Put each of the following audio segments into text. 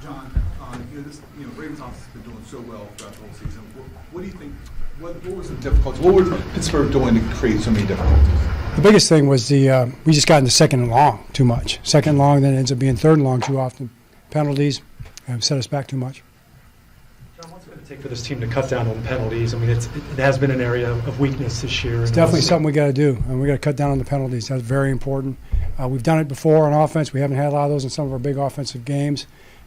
John, Ravens offense has been doing so well throughout the whole season. What do you think? What was the difficulties? What was Pittsburgh doing to create so many difficulties? The biggest thing was we just got into second and long too much. Second and long, then it ends up being third and long too often. Penalties have set us back too much. John, what's it going to take for this team to cut down on penalties? I mean, it has been an area of weakness this year. It's definitely something we got to do, and we got to cut down on the penalties. That's very important. We've done it before on offense. We haven't had a lot of those in some of our big offensive games,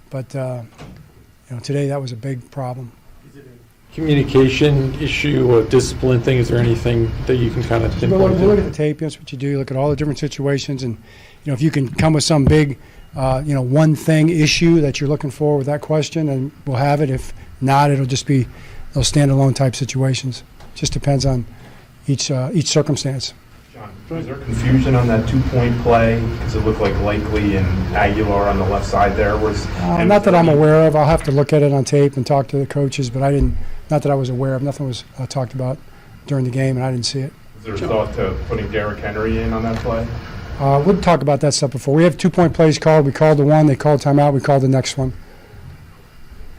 but today that was a big problem. Is it a communication issue or discipline thing? Is there anything that you can kind of pinpoint? Look at the tape. That's what you do. You look at all the different situations, and if you can come with some big, one thing issue that you're looking for with that question, and we'll have it. If not, it'll just be those standalone type situations. Just depends on each circumstance. John, was there confusion on that two-point play? Because it looked like Likely and Aguilar on the left side there was. Not that I'm aware of. I'll have to look at it on tape and talk to the coaches, but I didn't. Not that I was aware of. Nothing was talked about during the game, and I didn't see it. Was there a thought to putting Derrick Henry in on that play? We'll talk about that stuff before. We have 2-point plays called. We called the one. They called timeout. We called the next one.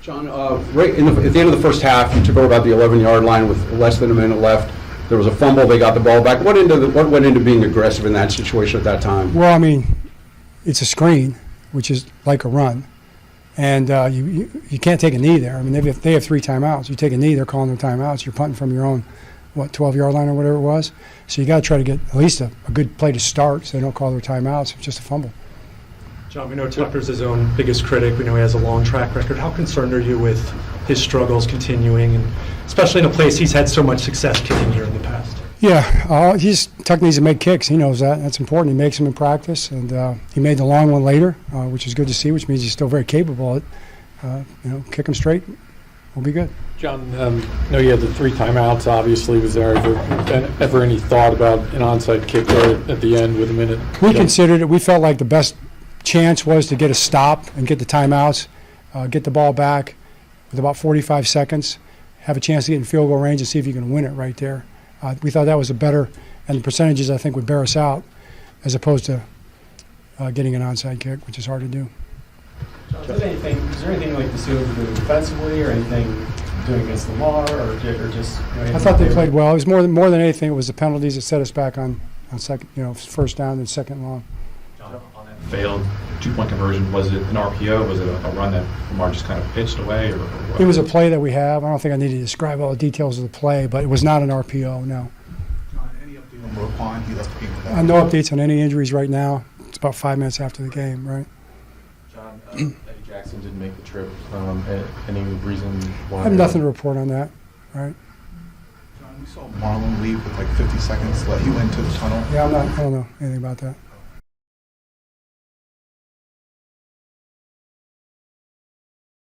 John, right at the end of the first half, you took over about the 11-yard line with less than a minute left. There was a fumble. They got the ball back. What went into being aggressive in that situation at that time? Well, I mean, it's a screen, which is like a run, and you can't take a knee there. I mean, they have 3 timeouts. You take a knee, they're calling their timeouts. You're punting from your own 12-yard line or whatever it was. So you got to try to get at least a good play to start, so they don't call their timeouts. It's just a fumble. John, we know Tucker's his own biggest critic. We know he has a long track record. How concerned are you with his struggles continuing, and especially in a place he's had so much success kicking here in the past? Yeah, Tucker needs to make kicks. He knows that. That's important. He makes them in practice, and he made the long one later, which is good to see, which means he's still very capable at kick them straight. We'll be good. John, I know you had the 3 timeouts, obviously. Was there ever any thought about an onside kick there at the end with a minute? We considered it. We felt like the best chance was to get a stop and get the timeouts, get the ball back with about 45 seconds, have a chance to get in field goal range and see if you can win it right there. We thought that was a better, and the percentages I think would bear us out as opposed to getting an onside kick, which is hard to do. John, is there anything like the Steelers were doing defensively or anything doing against Lamar or just? I thought they played well. It was more than anything. It was the penalties that set us back on second, first down and second long. John, on that failed 2-point conversion, was it an RPO? Was it a run that Lamar just kind of pitched away, or what? It was a play that we have. I don't think I need to describe all the details of the play, but it was not an RPO. No. John, any update on Roquan? He left the game without. No updates on any injuries right now. It's about 5 minutes after the game, right? John, Eddie Jackson didn't make the trip. Any reason why? I have nothing to report on that, right? John, we saw Marlon leave with like 50 seconds. Let you into the tunnel. Yeah, I don't know anything about that.